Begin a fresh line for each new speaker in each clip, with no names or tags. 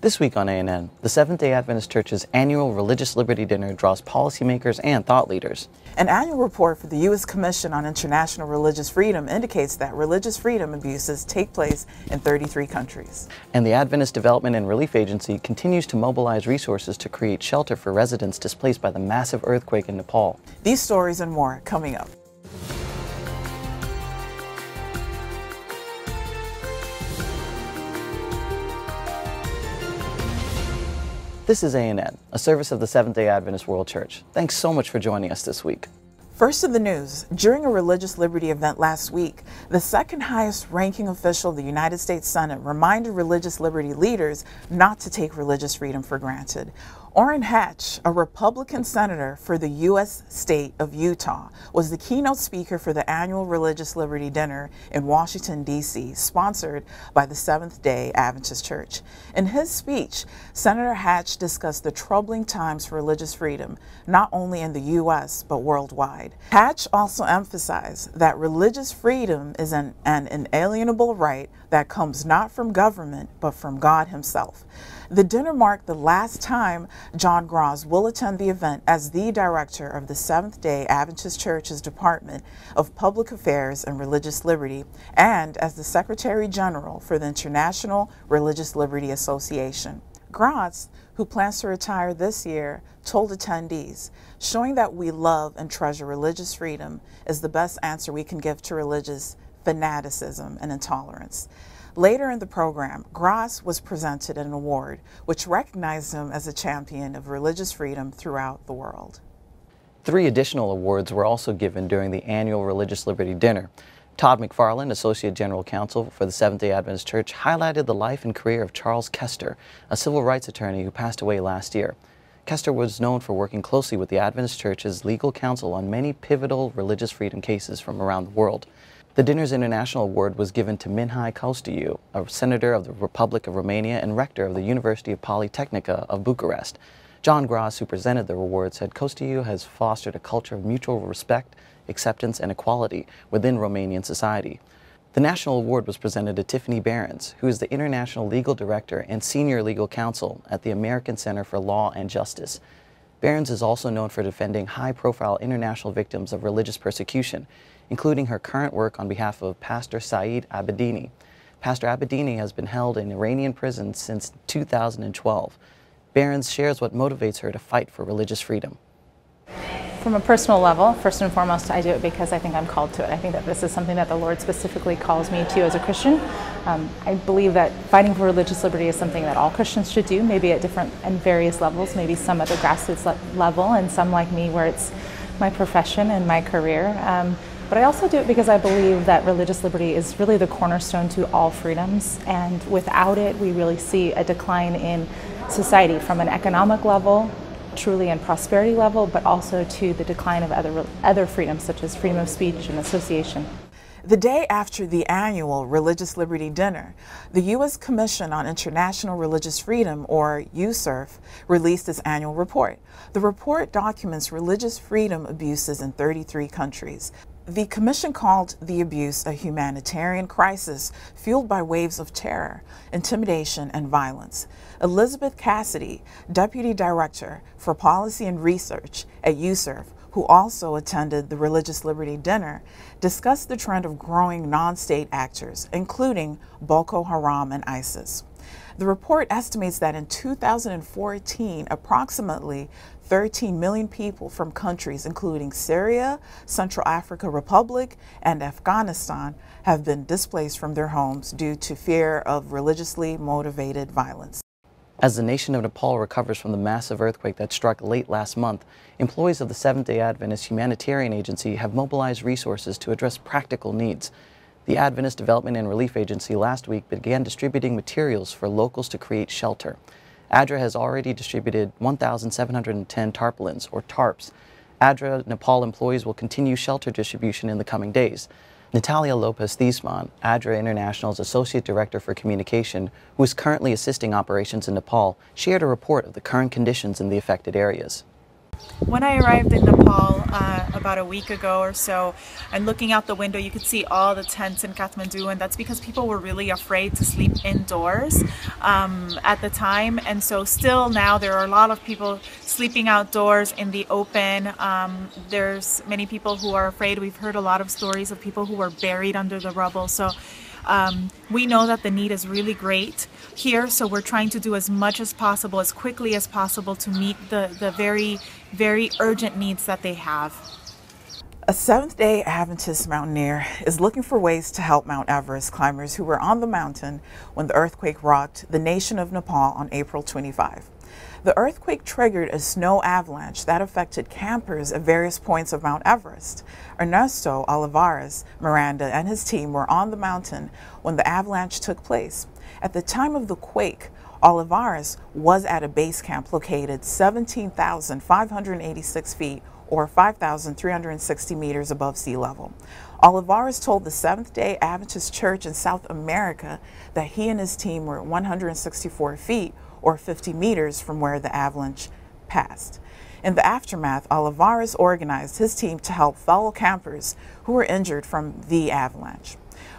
This week on ANN, the Seventh-day Adventist Church's annual Religious Liberty Dinner draws policymakers and thought leaders.
An annual report for the U.S. Commission on International Religious Freedom indicates that religious freedom abuses take place in 33 countries.
And the Adventist Development and Relief Agency continues to mobilize resources to create shelter for residents displaced by the massive earthquake in Nepal.
These stories and more coming up.
This is ANN, a service of the Seventh-day Adventist World Church. Thanks so much for joining us this week.
First in the news, during a religious liberty event last week, the second highest ranking official of the United States Senate reminded religious liberty leaders not to take religious freedom for granted. Orrin Hatch, a Republican senator for the U.S. state of Utah, was the keynote speaker for the annual Religious Liberty Dinner in Washington, D.C., sponsored by the Seventh-day Adventist Church. In his speech, Senator Hatch discussed the troubling times for religious freedom, not only in the U.S., but worldwide. Hatch also emphasized that religious freedom is an inalienable right that comes not from government, but from God Himself. The dinner marked the last time John Graz will attend the event as the director of the Seventh-day Adventist Church's Department of Public Affairs and Religious Liberty and as the Secretary General for the International Religious Liberty Association. Graz, who plans to retire this year, told attendees, "Showing that we love and treasure religious freedom is the best answer we can give to religious fanaticism and intolerance." Later in the program, Graz was presented an award which recognized him as a champion of religious freedom throughout the world.
3 additional awards were also given during the annual Religious Liberty Dinner. Todd McFarland, Associate General Counsel for the Seventh-day Adventist Church, highlighted the life and career of Charles Kester, a civil rights attorney who passed away last year. Kester was known for working closely with the Adventist Church's legal counsel on many pivotal religious freedom cases from around the world. The dinner's international award was given to Mihai Costiu, a senator of the Republic of Romania and rector of the University of Polytechnica of Bucharest. John Graz, who presented the award, said Costiu has fostered a culture of mutual respect, acceptance, and equality within Romanian society. The national award was presented to Tiffany Behrens, who is the International Legal Director and Senior Legal Counsel at the American Center for Law and Justice. Behrens is also known for defending high-profile international victims of religious persecution, including her current work on behalf of Pastor Saeed Abedini. Pastor Abedini has been held in Iranian prison since 2012. Behrens shares what motivates her to fight for religious freedom.
From a personal level, first and foremost, I do it because I think I'm called to it. I think that this is something that the Lord specifically calls me to as a Christian. I believe that fighting for religious liberty is something that all Christians should do, maybe at different and various levels, maybe some at the grassroots level and some like me where it's my profession and my career. But I also do it because I believe that religious liberty is really the cornerstone to all freedoms, and without it we really see a decline in society from an economic level, truly in prosperity level, but also to the decline of other freedoms such as freedom of speech and association.
The day after the annual Religious Liberty Dinner, the U.S. Commission on International Religious Freedom, or USCIRF, released its annual report. The report documents religious freedom abuses in 33 countries. The Commission called the abuse a humanitarian crisis fueled by waves of terror, intimidation, and violence. Elizabeth Cassidy, Deputy Director for Policy and Research at USCIRF, who also attended the Religious Liberty Dinner, discussed the trend of growing non-state actors, including Boko Haram and ISIS. The report estimates that in 2014, approximately 13 million people from countries including Syria, Central African Republic, and Afghanistan have been displaced from their homes due to fear of religiously motivated violence.
As the nation of Nepal recovers from the massive earthquake that struck late last month, employees of the Seventh-day Adventist Humanitarian Agency have mobilized resources to address practical needs. The Adventist Development and Relief Agency last week began distributing materials for locals to create shelter. ADRA has already distributed 1,710 tarpaulins, or tarps. ADRA Nepal employees will continue shelter distribution in the coming days. Natalia Lopez-Thiesman, ADRA International's Associate Director for Communication, who is currently assisting operations in Nepal, shared a report of the current conditions in the affected areas.
When I arrived in Nepal about a week ago or so, and looking out the window, you could see all the tents in Kathmandu, and that's because people were really afraid to sleep indoors at the time. And so still now there are a lot of people sleeping outdoors in the open. There's many people who are afraid. We've heard a lot of stories of people who were buried under the rubble. So we know that the need is really great here, so we're trying to do as much as possible, as quickly as possible, to meet the very, very urgent needs that they have.
A Seventh-day Adventist mountaineer is looking for ways to help Mount Everest climbers who were on the mountain when the earthquake rocked the nation of Nepal on April 25. The earthquake triggered a snow avalanche that affected campers at various points of Mount Everest. Ernesto Olivares Miranda and his team were on the mountain when the avalanche took place. At the time of the quake, Olivares was at a base camp located 17,586 feet or 5,360 meters above sea level. Olivares told the Seventh-day Adventist Church in South America that he and his team were 164 feet or 50 meters from where the avalanche passed. In the aftermath, Olivares organized his team to help fellow campers who were injured from the avalanche.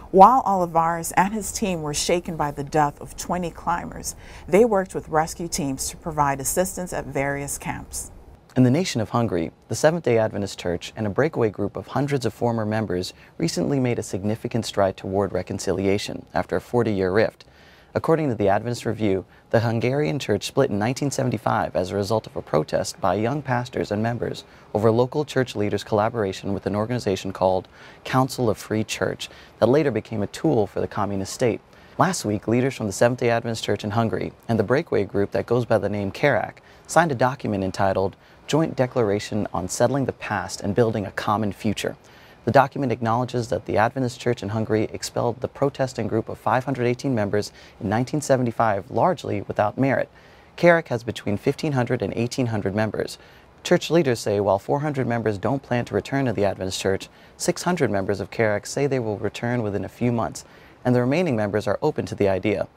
While Olivares and his team were shaken by the death of 20 climbers, they worked with rescue teams to provide assistance at various camps.
In the nation of Hungary, the Seventh-day Adventist Church and a breakaway group of hundreds of former members recently made a significant stride toward reconciliation after a 40-year rift. According to the Adventist Review, the Hungarian church split in 1975 as a result of a protest by young pastors and members over local church leaders' collaboration with an organization called Council of Free Church that later became a tool for the communist state. Last week, leaders from the Seventh-day Adventist Church in Hungary and the breakaway group that goes by the name Kerak signed a document entitled Joint Declaration on Settling the Past and Building a Common Future. The document acknowledges that the Adventist Church in Hungary expelled the protesting group of 518 members in 1975 largely without merit. Kerak has between 1,500 and 1,800 members. Church leaders say while 400 members don't plan to return to the Adventist Church, 600 members of Kerak say they will return within a few months, and the remaining members are open to the idea.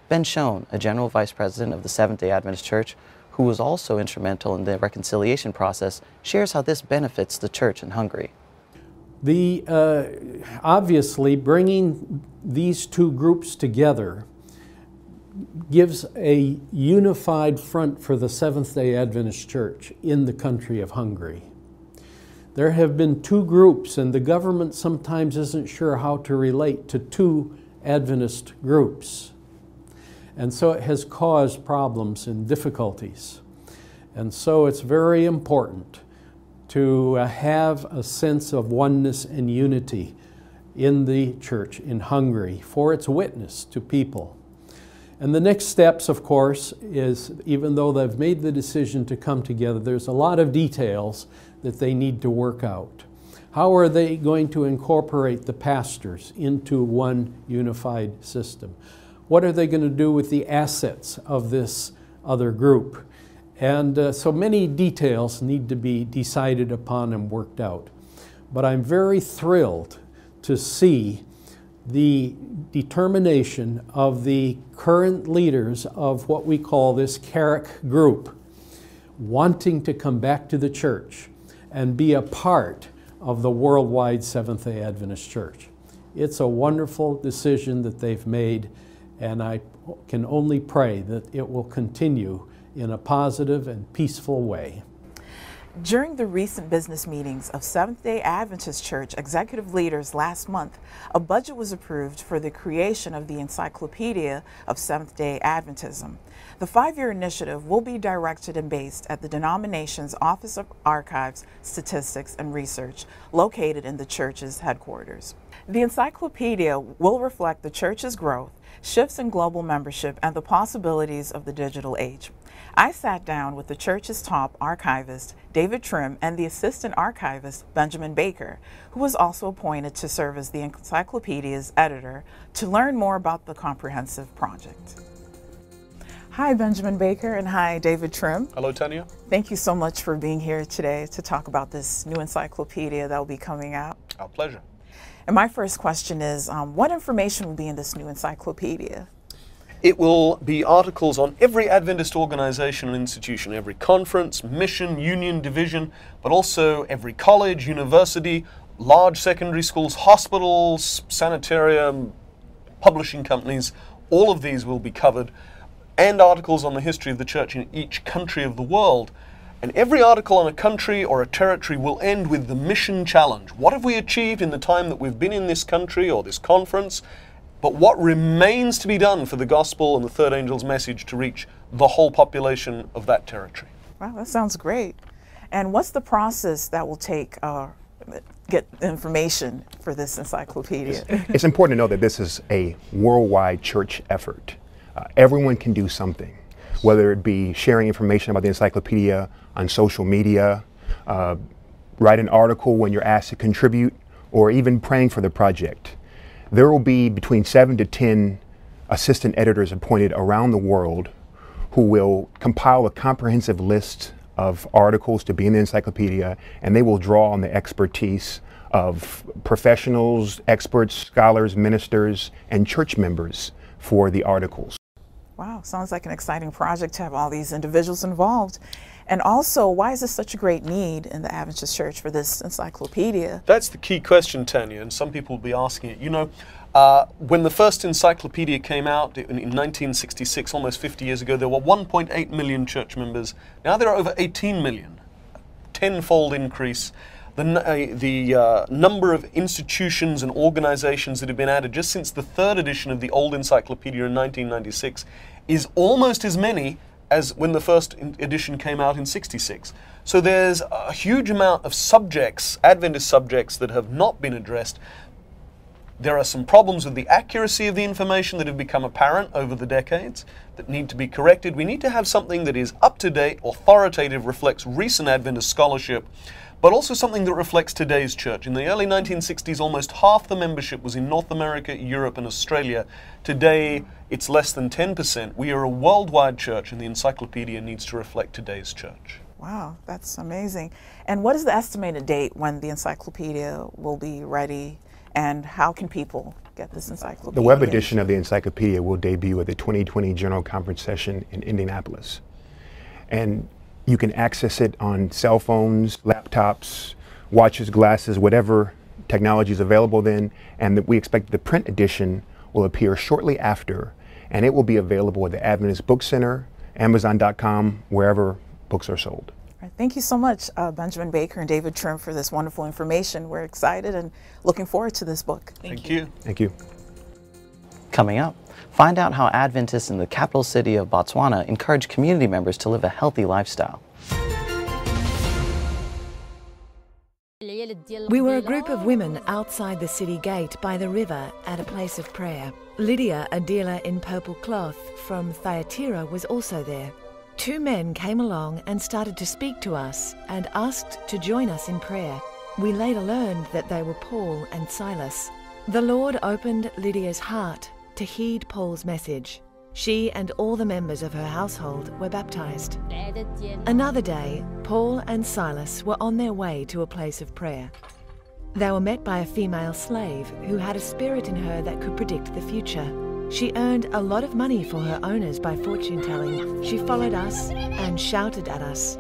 Ben Schoen, a general vice president of the Seventh-day Adventist Church, who was also instrumental in the reconciliation process, shares how this benefits the church in Hungary.
Obviously, bringing these two groups together gives a unified front for the Seventh-day Adventist Church in the country of Hungary. There have been two groups, and the government sometimes isn't sure how to relate to two Adventist groups. And so it has caused problems and difficulties. And so it's very important to have a sense of oneness and unity in the church in Hungary for its witness to people. And the next steps, of course, is even though they've made the decision to come together, there's a lot of details that they need to work out. How are they going to incorporate the pastors into one unified system? What are they going to do with the assets of this other group? And so many details need to be decided upon and worked out. But I'm very thrilled to see the determination of the current leaders of what we call this Kerak group wanting to come back to the church and be a part of the worldwide Seventh-day Adventist Church. It's a wonderful decision that they've made, and I can only pray that it will continue in a positive and peaceful way.
During the recent business meetings of Seventh-day Adventist Church executive leaders last month, a budget was approved for the creation of the Encyclopedia of Seventh-day Adventism. The 5-year initiative will be directed and based at the denomination's Office of Archives, Statistics, and Research, located in the church's headquarters. The encyclopedia will reflect the church's growth, shifts in global membership, and the possibilities of the digital age. I sat down with the church's top archivist, David Trim, and the assistant archivist, Benjamin Baker, who was also appointed to serve as the encyclopedia's editor, to learn more about the comprehensive project. Hi, Benjamin Baker, and hi, David Trim.
Hello, Tanya.
Thank you so much for being here today to talk about this new encyclopedia that will be coming out.
Our pleasure.
And my first question is, what information will be in this new encyclopedia?
It will be articles on every Adventist organization and institution, every conference, mission, union, division, but also every college, university, large secondary schools, hospitals, sanitarium, publishing companies. All of these will be covered, and articles on the history of the church in each country of the world. And every article on a country or a territory will end with the mission challenge. What have we achieved in the time that we've been in this country or this conference? But what remains to be done for the gospel and the third angel's message to reach the whole population of that territory?
Wow, that sounds great. And what's the process that will take get information for this encyclopedia?
It's important to know that this is a worldwide church effort. Everyone can do something, whether it be sharing information about the encyclopedia on social media, write an article when you're asked to contribute, or even praying for the project. There will be between 7 to 10 assistant editors appointed around the world who will compile a comprehensive list of articles to be in the encyclopedia, and they will draw on the expertise of professionals, experts, scholars, ministers, and church members for the articles.
Wow, sounds like an exciting project to have all these individuals involved. And also, why is this such a great need in the Adventist Church for this encyclopedia?
That's the key question, Tanya, and some people will be asking it. You know, when the first encyclopedia came out in 1966, almost 50 years ago, there were 1.8 million church members. Now there are over 18 million, tenfold increase. The number of institutions and organizations that have been added just since the third edition of the old encyclopedia in 1996 is almost as many as when the first edition came out in 66. So there's a huge amount of subjects, Adventist subjects, that have not been addressed. There are some problems with the accuracy of the information that have become apparent over the decades that need to be corrected. We need to have something that is up-to-date, authoritative, reflects recent Adventist scholarship, but also something that reflects today's church. In the early 1960s, almost half the membership was in North America, Europe, and Australia. Today, it's less than 10%. We are a worldwide church, and the encyclopedia needs to reflect today's church.
Wow, that's amazing. And what is the estimated date when the encyclopedia will be ready, and how can people get this encyclopedia?
The web edition of the encyclopedia will debut at the 2020 General Conference session in Indianapolis. And you can access it on cell phones, laptops, watches, glasses, whatever technology is available then. And we expect the print edition will appear shortly after, and it will be available at the Adventist Book Center, Amazon.com, wherever books are sold.
All right, thank you so much, Benjamin Baker and David Trim, for this wonderful information. We're excited and looking forward to this book.
Thank you.
Thank you.
Coming up, find out how Adventists in the capital city of Botswana encourage community members to live a healthy lifestyle.
We were a group of women outside the city gate by the river at a place of prayer. Lydia, a dealer in purple cloth from Thyatira, was also there. Two men came along and started to speak to us and asked to join us in prayer. We later learned that they were Paul and Silas. The Lord opened Lydia's heart to heed Paul's message. She and all the members of her household were baptized. Another day, Paul and Silas were on their way to a place of prayer. They were met by a female slave who had a spirit in her that could predict the future. She earned a lot of money for her owners by fortune-telling. She followed us and shouted at us.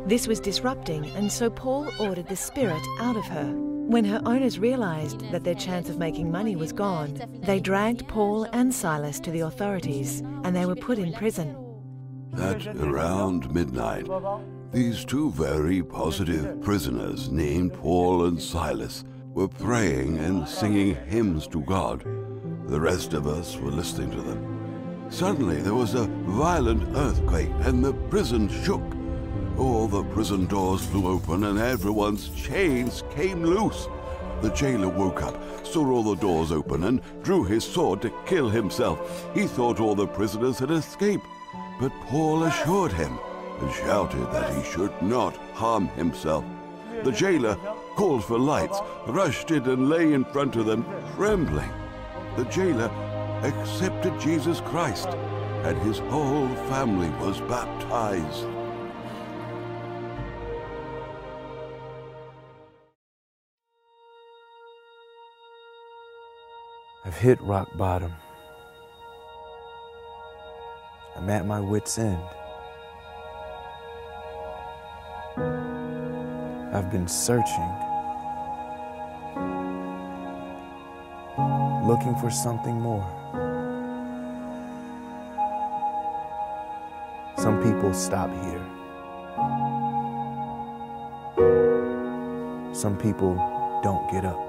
This was disrupting, and so Paul ordered the spirit out of her. When her owners realized that their chance of making money was gone, they dragged Paul and Silas to the authorities, and they were put in prison.
At around midnight, these two very positive prisoners named Paul and Silas were praying and singing hymns to God. The rest of us were listening to them. Suddenly there was a violent earthquake and the prison shook. All the prison doors flew open and everyone's chains came loose. The jailer woke up, saw all the doors open and drew his sword to kill himself. He thought all the prisoners had escaped, but Paul assured him and shouted that he should not harm himself. The jailer called for lights, rushed in and lay in front of them, trembling. The jailer accepted Jesus Christ, and his whole family was baptized.
I've hit rock bottom. I'm at my wit's end. I've been searching, looking for something more. Some people stop here. Some people don't get up.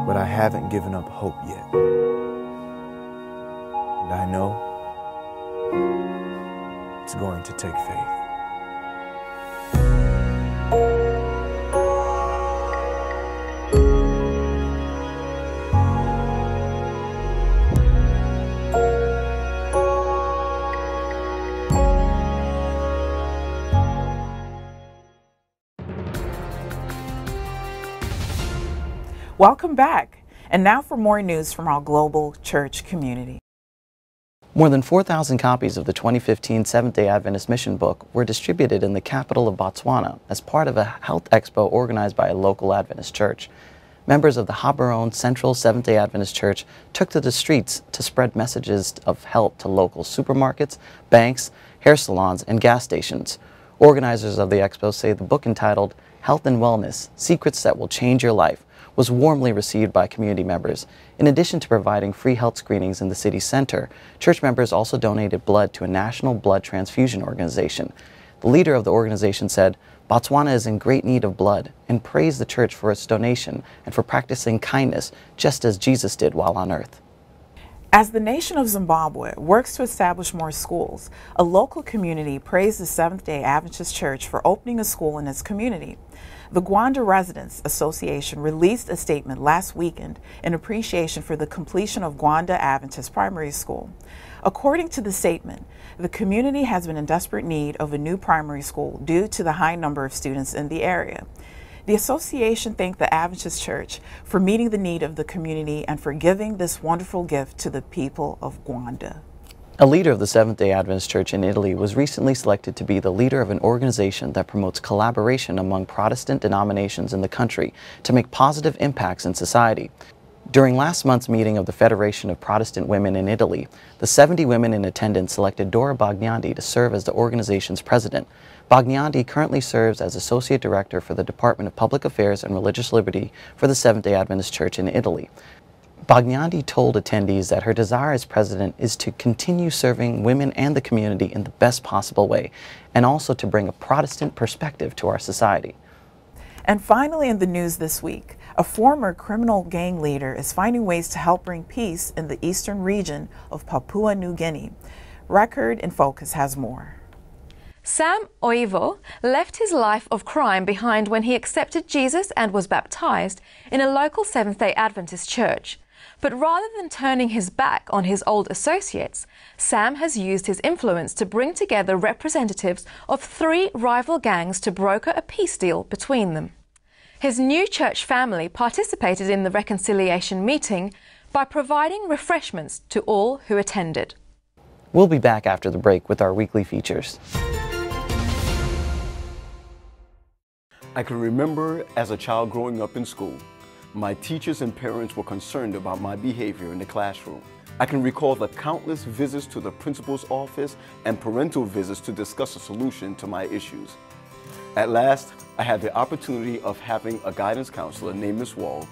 But I haven't given up hope yet. And I know it's going to take faith.
Welcome back. And now for more news from our global church community.
More than 4,000 copies of the 2015 Seventh-day Adventist Mission Book were distributed in the capital of Botswana as part of a health expo organized by a local Adventist church. Members of the Gaborone Central Seventh-day Adventist Church took to the streets to spread messages of help to local supermarkets, banks, hair salons, and gas stations. Organizers of the expo say the book entitled Health and Wellness: Secrets That Will Change Your Life was warmly received by community members. In addition to providing free health screenings in the city center, church members also donated blood to a national blood transfusion organization. The leader of the organization said, "Botswana is in great need of blood," and praised the church for its donation and for practicing kindness, just as Jesus did while on earth.
As the nation of Zimbabwe works to establish more schools, a local community praised the Seventh-day Adventist Church for opening a school in its community. The Gwanda Residents Association released a statement last weekend in appreciation for the completion of Gwanda Adventist Primary School. According to the statement, the community has been in desperate need of a new primary school due to the high number of students in the area. The association thanked the Adventist Church for meeting the need of the community and for giving this wonderful gift to the people of Gwanda.
A leader of the Seventh-day Adventist Church in Italy was recently selected to be the leader of an organization that promotes collaboration among Protestant denominations in the country to make positive impacts in society. During last month's meeting of the Federation of Protestant Women in Italy, the 70 women in attendance selected Dora Bagnandi to serve as the organization's president. Bagnandi currently serves as Associate Director for the Department of Public Affairs and Religious Liberty for the Seventh-day Adventist Church in Italy. Bagnandi told attendees that her desire as president is to continue serving women and the community in the best possible way, and also to bring a Protestant perspective to our society.
And finally, in the news this week, a former criminal gang leader is finding ways to help bring peace in the eastern region of Papua New Guinea. Record in Focus has more.
Sam Oivo left his life of crime behind when he accepted Jesus and was baptized in a local Seventh-day Adventist church. But rather than turning his back on his old associates, Sam has used his influence to bring together representatives of 3 rival gangs to broker a peace deal between them. His new church family participated in the reconciliation meeting by providing refreshments to all who attended.
We'll be back after the break with our weekly features.
I can remember as a child growing up in school, my teachers and parents were concerned about my behavior in the classroom. I can recall the countless visits to the principal's office and parental visits to discuss a solution to my issues. At last, I had the opportunity of having a guidance counselor named Ms. Wall,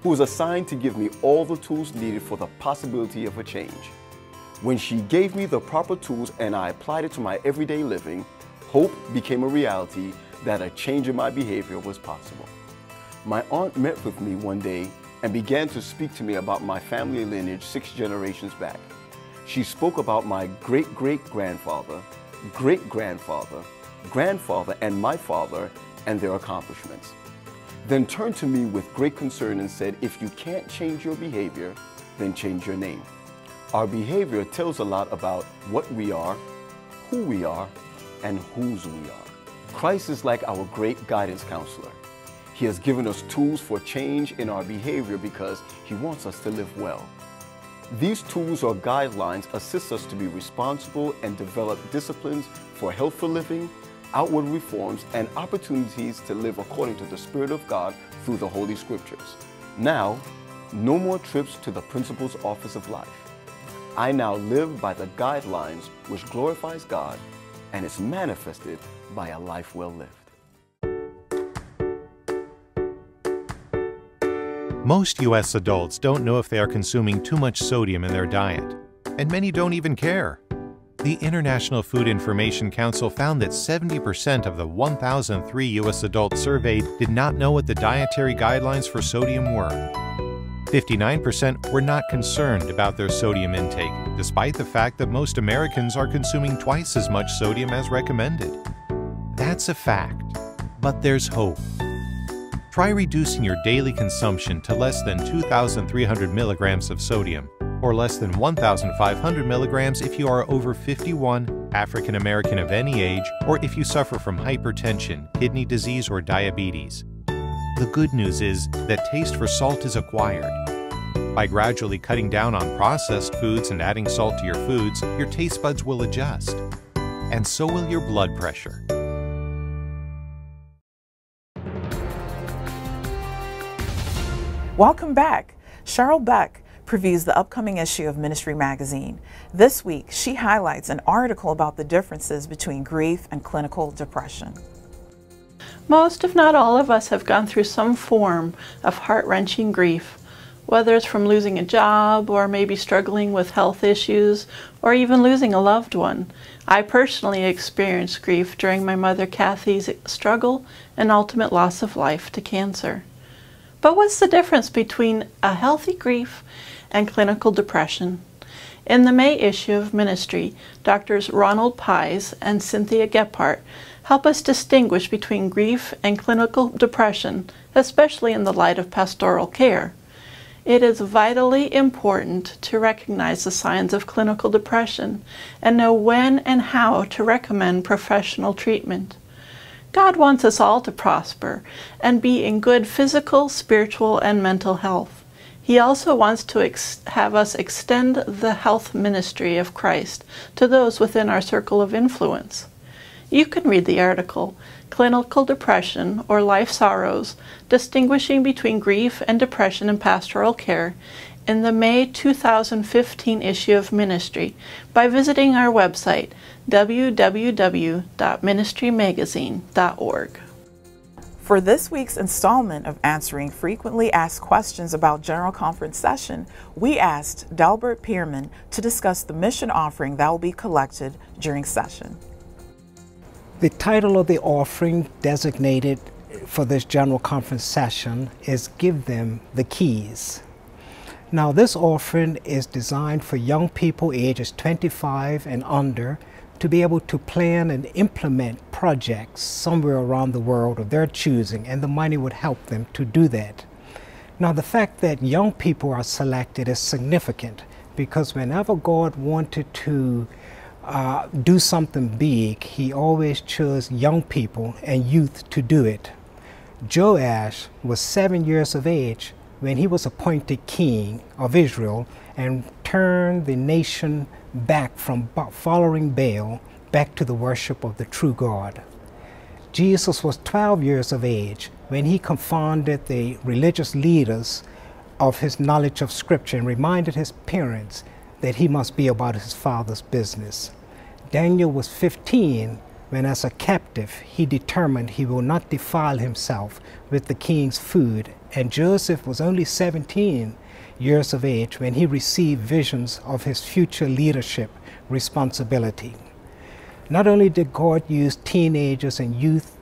who was assigned to give me all the tools needed for the possibility of a change. When she gave me the proper tools and I applied it to my everyday living, hope became a reality that a change in my behavior was possible. My aunt met with me one day and began to speak to me about my family lineage 6 generations back. She spoke about my great-great-grandfather, great-grandfather, grandfather, and my father and their accomplishments. Then turned to me with great concern and said, if you can't change your behavior, then change your name. Our behavior tells a lot about what we are, who we are, and whose we are. Christ is like our great guidance counselor. He has given us tools for change in our behavior because He wants us to live well. These tools or guidelines assist us to be responsible and develop disciplines for healthful living, outward reforms, and opportunities to live according to the Spirit of God through the Holy Scriptures. Now, no more trips to the principal's office of life. I now live by the guidelines which glorifies God and is manifested by a life well lived.
Most U.S. adults don't know if they are consuming too much sodium in their diet, and many don't even care. The International Food Information Council found that 70% of the 1,003 U.S. adults surveyed did not know what the dietary guidelines for sodium were. 59% were not concerned about their sodium intake, despite the fact that most Americans are consuming twice as much sodium as recommended. That's a fact, but there's hope. Try reducing your daily consumption to less than 2,300 milligrams of sodium, or less than 1,500 milligrams if you are over 51, African American of any age, or if you suffer from hypertension, kidney disease, or diabetes. The good news is that taste for salt is acquired. By gradually cutting down on processed foods and adding salt to your foods, your taste buds will adjust. And so will your blood pressure.
Welcome back. Cheryl Beck previews the upcoming issue of Ministry Magazine. This week, she highlights an article about the differences between grief and clinical depression.
Most, if not all of us, have gone through some form of heart-wrenching grief, whether it's from losing a job or maybe struggling with health issues or even losing a loved one. I personally experienced grief during my mother Kathy's struggle and ultimate loss of life to cancer. But what's the difference between a healthy grief and clinical depression? In the May issue of Ministry, Drs. Ronald Pies and Cynthia Gephardt help us distinguish between grief and clinical depression, especially in the light of pastoral care. It is vitally important to recognize the signs of clinical depression and know when and how to recommend professional treatment. God wants us all to prosper and be in good physical, spiritual, and mental health. He also wants to have us extend the health ministry of Christ to those within our circle of influence. You can read the article, Clinical Depression or Life Sorrows, Distinguishing Between Grief and Depression in Pastoral Care, in the May 2015 issue of Ministry by visiting our website, www.ministrymagazine.org.
For this week's installment of Answering Frequently Asked Questions about General Conference Session, we asked Delbert Pearman to discuss the mission offering that will be collected during session.
The title of the offering designated for this General Conference session is Give Them the Keys. Now, this offering is designed for young people ages 25 and under to be able to plan and implement projects somewhere around the world of their choosing, and the money would help them to do that. Now, the fact that young people are selected is significant because whenever God wanted to do something big, he always chose young people and youth to do it. Joash was 7 years of age when he was appointed king of Israel and turned the nation back from following Baal back to the worship of the true God. Jesus was 12 years of age when he confounded the religious leaders of his knowledge of Scripture and reminded his parents that he must be about his father's business. Daniel was 15 when, as a captive, he determined he will not defile himself with the king's food, and Joseph was only 17 years of age when he received visions of his future leadership responsibility. Not only did God use teenagers and youth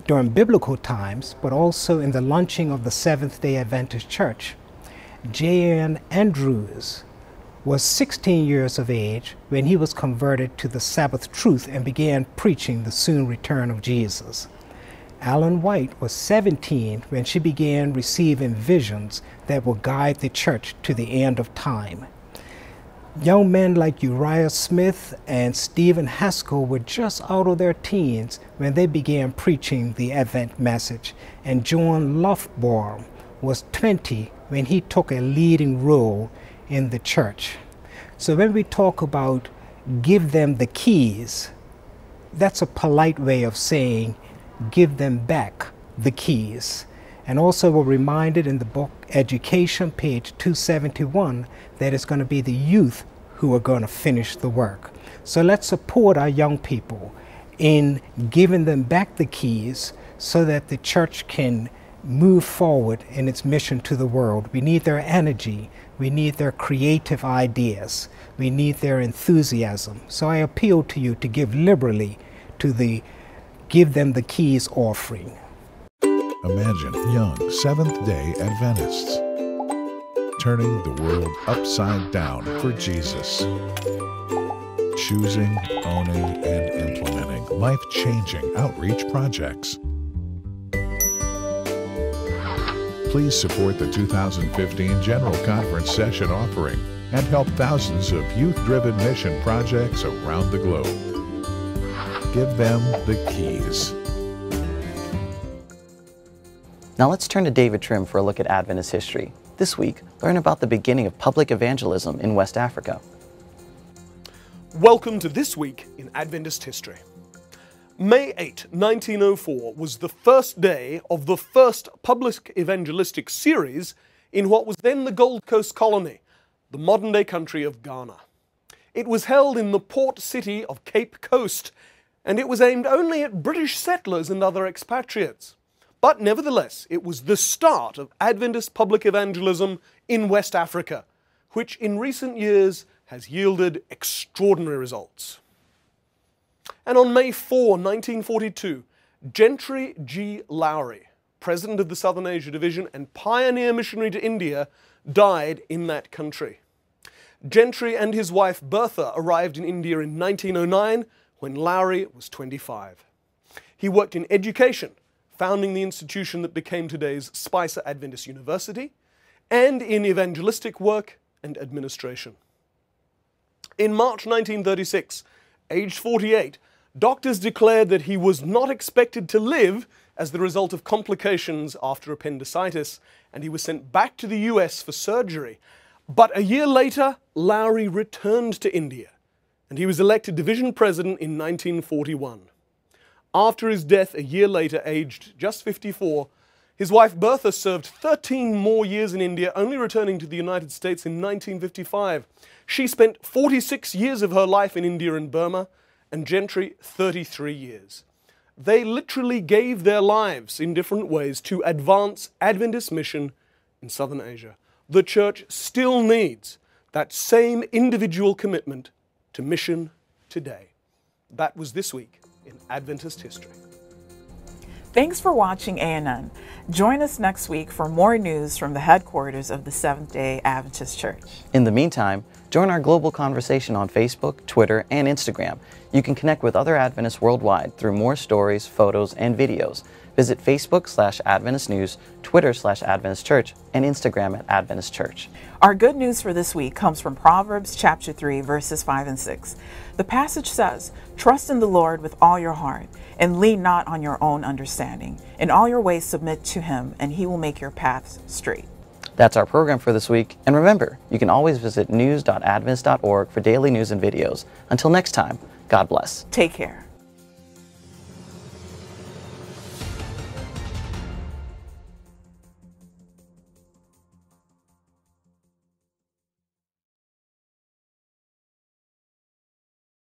during biblical times, but also in the launching of the Seventh-day Adventist Church. J.N. Andrews was 16 years of age when he was converted to the Sabbath truth and began preaching the soon return of Jesus. Ellen White was 17 when she began receiving visions that will guide the church to the end of time. Young men like Uriah Smith and Stephen Haskell were just out of their teens when they began preaching the Advent message, and John Lofbaum was 20 when he took a leading role in the church. So when we talk about give them the keys, that's a polite way of saying give them back the keys. And also we're reminded in the book Education, page 271, that it's going to be the youth who are going to finish the work. So let's support our young people in giving them back the keys so that the church can move forward in its mission to the world. We need their energy. We need their creative ideas. We need their enthusiasm. So I appeal to you to give liberally to the Give Them the Keys offering.
Imagine young Seventh-day Adventists turning the world upside down for Jesus. Choosing, owning, and implementing life-changing outreach projects. Please support the 2015 General Conference Session offering and help thousands of youth-driven mission projects around the globe. Give them the keys.
Now let's turn to David Trim for a look at Adventist history. This week, learn about the beginning of public evangelism in West Africa.
Welcome to This Week in Adventist History. May 8, 1904 was the first day of the first public evangelistic series in what was then the Gold Coast colony, the modern-day country of Ghana. It was held in the port city of Cape Coast, and it was aimed only at British settlers and other expatriates. But nevertheless, it was the start of Adventist public evangelism in West Africa, which in recent years has yielded extraordinary results. And on May 4, 1942, Gentry G. Lowry, president of the Southern Asia Division and pioneer missionary to India, died in that country. Gentry and his wife Bertha arrived in India in 1909 when Lowry was 25. He worked in education, founding the institution that became today's Spicer Adventist University, and in evangelistic work and administration. In March 1936, aged 48, doctors declared that he was not expected to live as the result of complications after appendicitis, and he was sent back to the US for surgery. But a year later, Lowry returned to India, and he was elected division president in 1941. After his death a year later, aged just 54, his wife Bertha served 13 more years in India, only returning to the United States in 1955. She spent 46 years of her life in India and Burma, and Gentry 33 years. They literally gave their lives in different ways to advance Adventist mission in Southern Asia. The church still needs that same individual commitment to mission today. That was This Week in Adventist History.
Thanks for watching ANN. Join us next week for more news from the headquarters of the Seventh-day Adventist Church.
In the meantime, join our global conversation on Facebook, Twitter, and Instagram. You can connect with other Adventists worldwide through more stories, photos, and videos. Visit Facebook/Adventist News, Twitter/Adventist Church, and Instagram at Adventist Church.
Our good news for this week comes from Proverbs chapter 3, verses 5 and 6. The passage says, "Trust in the Lord with all your heart, and lean not on your own understanding. In all your ways submit to him, and he will make your paths straight."
That's our program for this week. And remember, you can always visit news.adventist.org for daily news and videos. Until next time, God bless.
Take care.